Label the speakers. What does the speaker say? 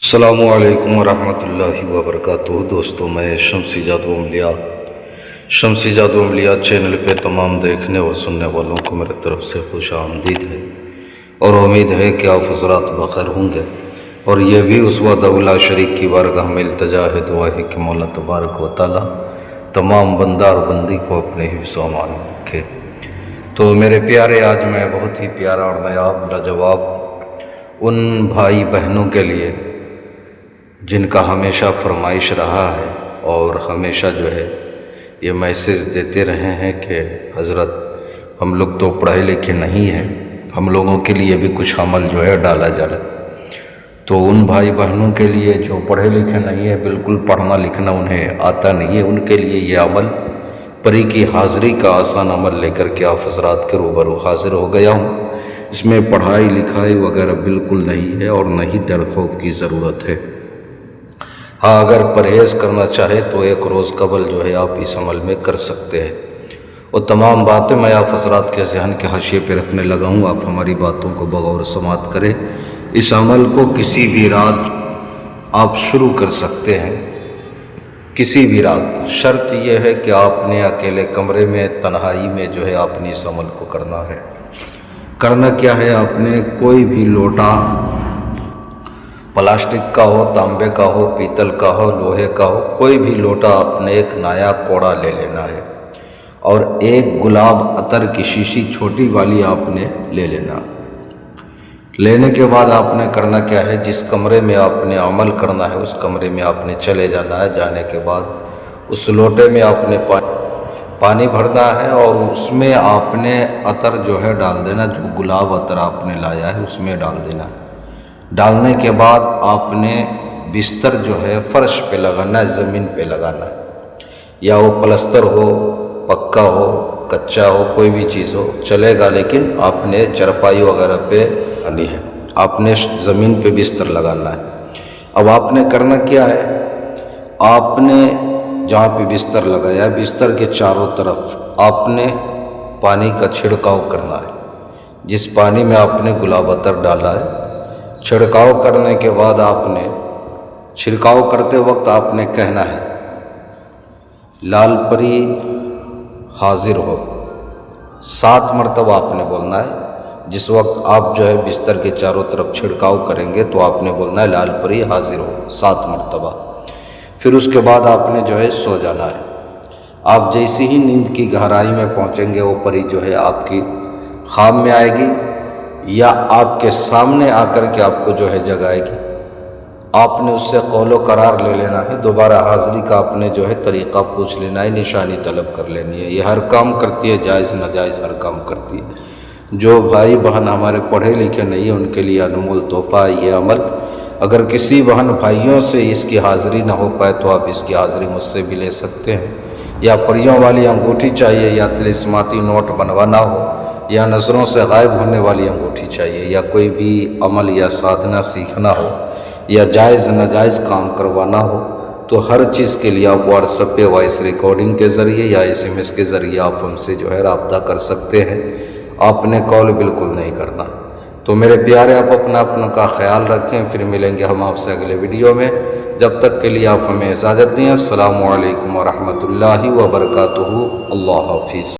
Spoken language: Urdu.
Speaker 1: السلام علیکم ورحمۃ اللہ وبرکاتہ دوستوں، میں شمسی جادو عملیات چینل پہ تمام دیکھنے اور سننے والوں کو میرے طرف سے خوش آمدید ہے اور امید ہے کہ آپ حضرات بخیر ہوں گے۔ اور یہ بھی اس وحدہ لا شریک کی بارگاہ میں التجا ہے، دعا ہے کہ مولا تبارک و تعالی تمام بندہ اور بندی کو اپنے حفظ و امان میں رکھے۔ تو میرے پیارے، آج میں بہت ہی پیارا اور نایاب لاجواب ان بھائی بہنوں کے لیے جن کا ہمیشہ فرمائش رہا ہے اور ہمیشہ جو ہے یہ میسیج دیتے رہے ہیں کہ حضرت ہم لوگ تو پڑھے لکھے نہیں ہیں، ہم لوگوں کے لیے بھی کچھ عمل جو ہے ڈالا جائے۔ تو ان بھائی بہنوں کے لیے جو پڑھے لکھے نہیں ہیں، بالکل پڑھنا لکھنا انہیں آتا نہیں ہے، ان کے لیے یہ عمل پری کی حاضری کا آسان عمل لے کر کے آپ حضرات کے روبرو حاضر ہو گیا ہوں۔ اس میں پڑھائی لکھائی وغیرہ بالکل نہیں ہے اور نہ ہی ڈر خوف کی ضرورت ہے۔ ہاں، اگر پرہیز کرنا چاہے تو ایک روز قبل جو ہے آپ اس عمل میں کر سکتے ہیں۔ اور تمام باتیں میں آپ حضرات کے ذہن کے حاشیے پہ رکھنے لگا ہوں، آپ ہماری باتوں کو بغور سماعت کریں۔ اس عمل کو کسی بھی رات آپ شروع کر سکتے ہیں، کسی بھی رات۔ شرط یہ ہے کہ آپ نے اکیلے کمرے میں تنہائی میں جو ہے آپ نے اس عمل کو کرنا ہے۔ کرنا کیا ہے، آپ نے کوئی بھی لوٹا، پلاسٹک کا ہو، تانبے کا ہو، پیتل کا ہو، لوہے کا ہو، کوئی بھی لوٹا آپ نے ایک نایا کوڑا لے لینا ہے اور ایک گلاب عطر کی شیشی چھوٹی والی آپ نے لے لینا۔ لینے کے بعد آپ نے کرنا کیا ہے، جس کمرے میں آپ نے عمل کرنا ہے اس کمرے میں آپ نے چلے جانا ہے۔ جانے کے بعد اس لوٹے میں آپ نے پانی بھرنا ہے اور اس میں آپ نے عطر جو ہے ڈال دینا، جو گلاب عطر آپ نے لایا ہے اس میں ڈال دینا۔ ڈالنے کے بعد آپ نے بستر جو ہے فرش پہ لگانا ہے، زمین پہ لگانا ہے، یا وہ پلستر ہو، پکا ہو، کچا ہو، کوئی بھی چیز ہو چلے گا، لیکن آپ نے چرپائی وغیرہ پہ لگانی ہے، آپ نے زمین پہ بستر لگانا ہے۔ اب آپ نے کرنا کیا ہے، آپ نے جہاں پہ بستر لگایا ہے بستر کے چاروں طرف آپ نے پانی کا چھڑکاؤ کرنا ہے، جس پانی میں آپ نے گلاب عطر ڈالا ہے۔ چھڑکاؤ کرنے کے بعد آپ نے چھڑکاؤ کرتے وقت آپ نے کہنا ہے، لال پری حاضر ہو، 7 مرتبہ آپ نے بولنا ہے۔ جس وقت آپ جو ہے بستر کے چاروں طرف چھڑکاؤ کریں گے تو آپ نے بولنا ہے لال پری حاضر ہو 7 مرتبہ۔ پھر اس کے بعد آپ نے جو ہے سو جانا ہے۔ آپ جیسی ہی نیند کی گہرائی میں پہنچیں گے، وہ پری جو ہے آپ کی خواب میں آئے گی یا آپ کے سامنے آ کر کے آپ کو جو ہے جگائے گی۔ آپ نے اس سے قول و قرار لے لینا ہے، دوبارہ حاضری کا آپ نے جو ہے طریقہ پوچھ لینا ہے، نشانی طلب کر لینی ہے۔ یہ ہر کام کرتی ہے، جائز ناجائز ہر کام کرتی ہے۔ جو بھائی بہن ہمارے پڑھے لکھے نہیں ہیں ان کے لیے انمول تحفہ ہے یہ عمل۔ اگر کسی بہن بھائیوں سے اس کی حاضری نہ ہو پائے تو آپ اس کی حاضری مجھ سے بھی لے سکتے ہیں۔ یا پریوں والی انگوٹھی چاہیے، یا طلسماتی نوٹ بنوانا ہو، یا نظروں سے غائب ہونے والی انگوٹھی چاہیے، یا کوئی بھی عمل یا سادھنا سیکھنا ہو، یا جائز ناجائز کام کروانا ہو، تو ہر چیز کے لیے آپ واٹس ایپ پہ وائس ریکارڈنگ کے ذریعے یا SMS کے ذریعے آپ ہم سے جو ہے رابطہ کر سکتے ہیں۔ آپ نے کال بالکل نہیں کرنا۔ تو میرے پیارے، آپ اپنا کا خیال رکھیں، پھر ملیں گے ہم آپ سے اگلے ویڈیو میں۔ جب تک کے لیے آپ ہمیں اجازت دیں۔ السلام علیکم ورحمۃ اللہ وبرکاتہ۔ اللہ حافظ۔